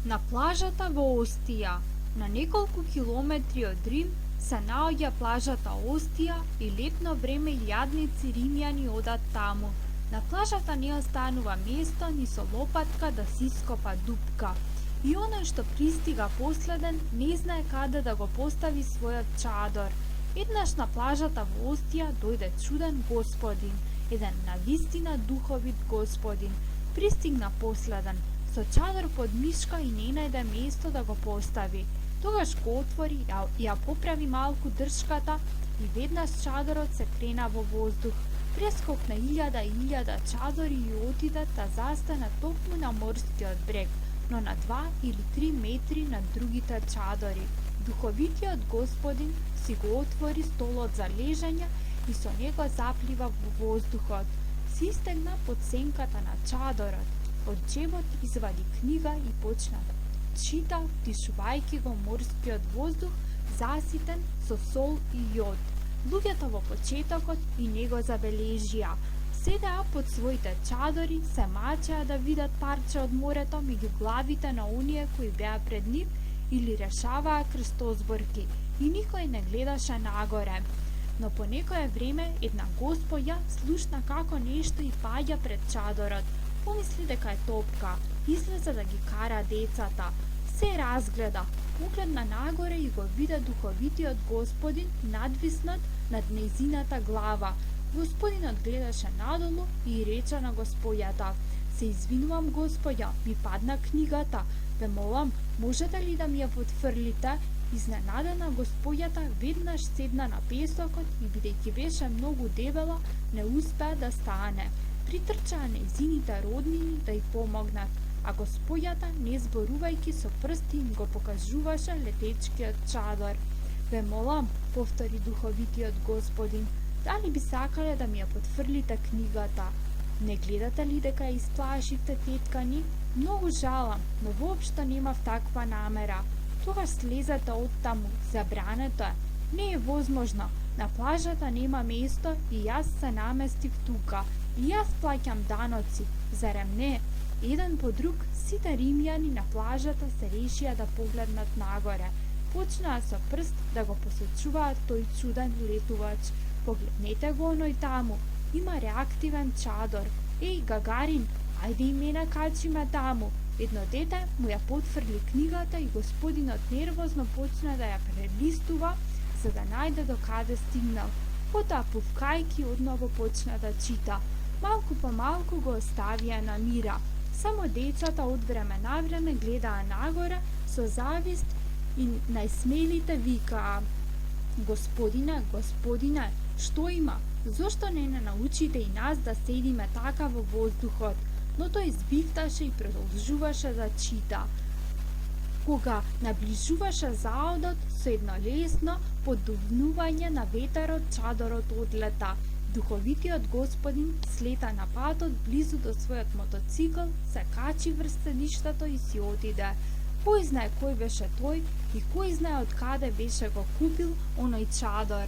На плажата во Остија, на неколку километри од Рим, се наоѓа плажата Остија и летно време илјадници римјани одат таму. На плажата не останува место ни со лопатка да си ископа дупка. И оној што пристига последен не знае каде да го постави својот чадор. Еднаш на плажата во Остија дојде чуден господин, еден навистина духовит господин. Пристигна последен, со чадор под мишка и не најде место да го постави. Тогаш го отвори, ја поправи малку дршката и веднаш чадорот се крена во воздух. Прескокна илјада чадори и отиде да застане токму на морскиот брег, но на 2 или 3 метри над другите чадори. Духовитиот господин си го отвори столот за лежање и со него заплива во воздухот. Си стегна под сенката на чадорот. Од џебот извади книга и почна да чита, вдишувајќи го морскиот воздух, заситен со сол и јод. Луѓето во почетокот и него забележија. Седеа под своите чадори, се мачеа да видат парче од морето меѓу главите на оние кои беа пред нив или решаваа крстозборки, и никој не гледаше нагоре. Но по некое време една госпоја слушна како нешто и паѓа пред чадорот. Помисли дека е топка, излезе да ги кара децата. Се разгледа, погледна нагоре и го виде духовитиот господин надвиснат над нејзината глава. Господинот гледаше надолу и рече на госпојата: "Се извинувам, госпоја, ми падна книгата. Ве молам, можете ли да ми ја потфрлите?" Изненадена госпојата веднаш седна на песокот и бидејќи беше многу дебела, не успеа да стане. Притрчаа нејзините роднини да й помогнат, а госпојата, не зборувајќи со прсти, им го покажуваше летечкиот чадор. "Ве молам", повтори духовитиот господин, "дали би сакале да ми ја потфрлите книгата? Не гледате ли дека ја исплашивте тетка ни? Многу жалам, но воопшто немав таква намера. Тогаш слезете од таму, забрането е. Не е возможно, на плажата нема место и јас се наместив тука. И јас плаќам даноци, зарем не?" Еден по друг, сите римјани на плажата се решија да погледнат нагоре. Почнаа со прст да го посочуваат тој чуден летувач. "Погледнете го оној таму, има реактивен чадор. Еј, Гагарин, ајде и мене качи ме таму." Едно дете му ја потфрли книгата и господинот нервозно почна да ја прелистува за да најде до каде стигнал. Потоа пувкајки одново почна да чита. Малку по малку го оставија на мира. Само децата од време на време гледаа нагоре со завист и најсмелите викаа: "Господине, господине, што има? Зошто не научите и нас да седиме така во воздухот?" Но тој збивташе и продолжуваше да чита. Кога наближуваше заодот, со едно лесно подувнување на ветерот, чадорот одлета. Духовитиот господин слета на патот близу до својот мотоцикл, се качи врз седиштето и си отиде. Кој знае кој беше тој и кој знае од каде беше го купил оној чадор.